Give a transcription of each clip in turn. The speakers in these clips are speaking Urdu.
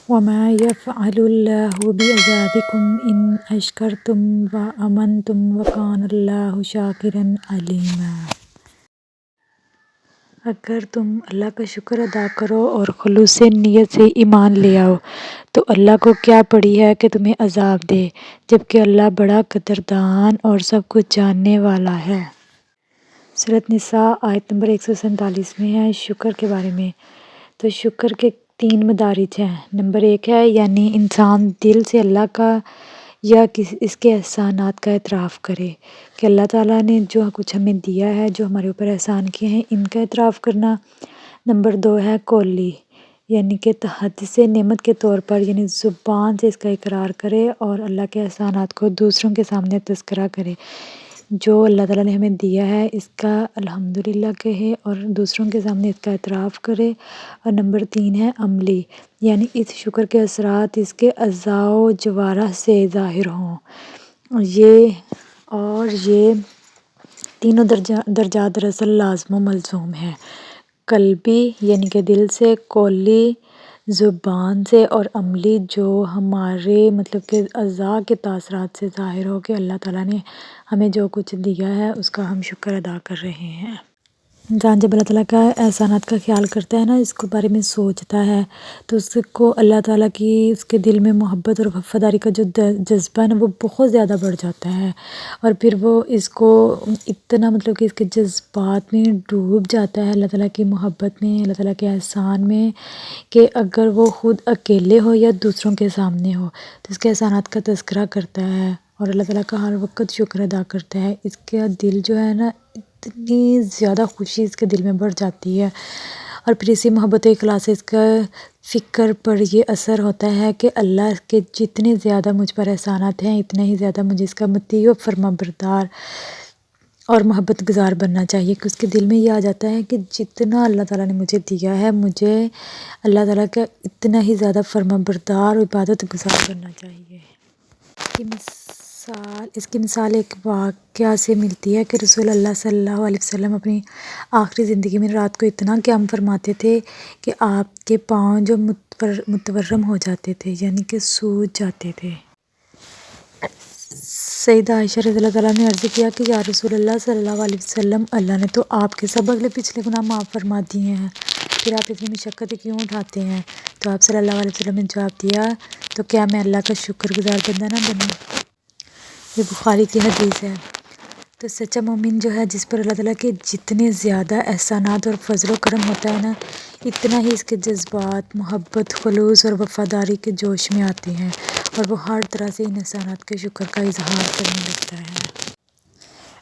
وما يفعل الله بعذابكم إن أشكرتم وآمنتم وكان الله شاكرا عليما۔ اگر تم اللہ کا شکر ادا کرو اور خلوص نیت سے ایمان لے آؤ تو اللہ کو کیا پڑی ہے کہ تمہیں عذاب دے، جبکہ اللہ بڑا قدردان اور سب کچھ جاننے والا ہے۔ سورۃ نساء آیت نمبر 147 میں ہے شکر کے بارے میں۔ تو شکر کے 3 مدارج ہیں۔ نمبر 1 ہے یعنی انسان دل سے اللہ کا یا اس کے احسانات کا اعتراف کرے کہ اللہ تعالیٰ نے جو کچھ ہمیں دیا ہے، جو ہمارے اوپر احسان کیے ہیں، ان کا اعتراف کرنا۔ نمبر 2 ہے قولی، یعنی کہ تحدث سے نعمت کے طور پر، یعنی زبان سے اس کا اقرار کرے اور اللہ کے احسانات کو دوسروں کے سامنے تذکرہ کرے، جو اللہ تعالیٰ نے ہمیں دیا ہے اس کا الحمدللہ کہے اور دوسروں کے سامنے اس کا اعتراف کرے۔ اور نمبر 3 ہے عملی، یعنی اس شکر کے اثرات اس کے اعضاء و جوارح سے ظاہر ہوں۔ یہ تینوں درجات دراصل لازم و ملزوم ہے، قلبی یعنی کہ دل سے، قولی زبان سے، اور عملی جو ہمارے کہ اعضاء کے تاثرات سے ظاہر ہو کہ اللہ تعالیٰ نے ہمیں جو کچھ دیا ہے اس کا ہم شکر ادا کر رہے ہیں۔ انسان جب اللہ تعالیٰ کا احسانات کا خیال کرتا ہے نا، اس کے بارے میں سوچتا ہے، تو اس کو اللہ تعالیٰ کی اس کے دل میں محبت اور وفاداری کا جو جذبہ ہے نا وہ بہت زیادہ بڑھ جاتا ہے، اور پھر وہ اس کو اتنا کہ اس کے جذبات میں ڈوب جاتا ہے اللہ تعالیٰ کی محبت میں، اللہ تعالیٰ کے احسان میں، کہ اگر وہ خود اکیلے ہو یا دوسروں کے سامنے ہو تو اس کے احسانات کا تذکرہ کرتا ہے اور اللہ تعالیٰ کا ہر وقت شکر ادا کرتا ہے۔ اس کا دل جو ہے نا اتنی زیادہ خوشی اس کے دل میں بڑھ جاتی ہے، اور پھر اسی محبت و اخلاص سے اس کا فکر پر یہ اثر ہوتا ہے کہ اللہ کے جتنے زیادہ مجھ پر احسانات ہیں اتنا ہی زیادہ مجھے اس کا مطیع و فرما بردار اور محبت گزار بننا چاہیے، کہ اس کے دل میں یہ آ جاتا ہے کہ جتنا اللہ تعالیٰ نے مجھے دیا ہے مجھے اللہ تعالیٰ کا اتنا ہی زیادہ فرما بردار اور عبادت گزار بننا چاہیے۔ اس کی مثال ایک واقعہ سے ملتی ہے کہ رسول اللہ صلی اللہ علیہ وسلم اپنی آخری زندگی میں رات کو اتنا قیام فرماتے تھے کہ آپ کے پاؤں جو متورم ہو جاتے تھے، یعنی کہ سوج جاتے تھے۔ سیدہ عائشہ رضی اللہ تعالیٰ نے عرض کیا کہ یا رسول اللہ صلی اللہ علیہ وسلم، اللہ نے تو آپ کے سب اگلے پچھلے گناہ معاف فرما دیے ہیں، پھر آپ اتنی مشقتیں کیوں اٹھاتے ہیں؟ تو آپ صلی اللہ علیہ وسلم نے جواب دیا، تو کیا میں اللہ کا شکر گزار بندہ نہ بنوں؟ یہ بخاری کی حدیث ہے۔ تو سچا مومن جو ہے، جس پر اللہ تعالیٰ کے جتنے زیادہ احسانات اور فضل و کرم ہوتا ہے نا، اتنا ہی اس کے جذبات محبت، خلوص اور وفاداری کے جوش میں آتے ہیں، اور وہ ہر طرح سے ان احسانات کے شکر کا اظہار کرنے لگتا ہے۔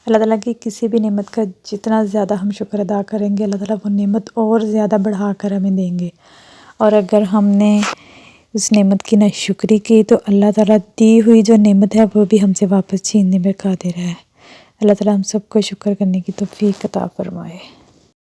اللہ تعالیٰ کی کسی بھی نعمت کا جتنا زیادہ ہم شکر ادا کریں گے، اللہ تعالیٰ وہ نعمت اور زیادہ بڑھا کر ہمیں دیں گے، اور اگر ہم نے اس نعمت کی ناشکری کی تو اللہ تعالیٰ دی ہوئی جو نعمت ہے وہ بھی ہم سے واپس چھیننے میں قادر ہے۔ اللہ تعالیٰ ہم سب کو شکر کرنے کی توفیق عطا فرمائے۔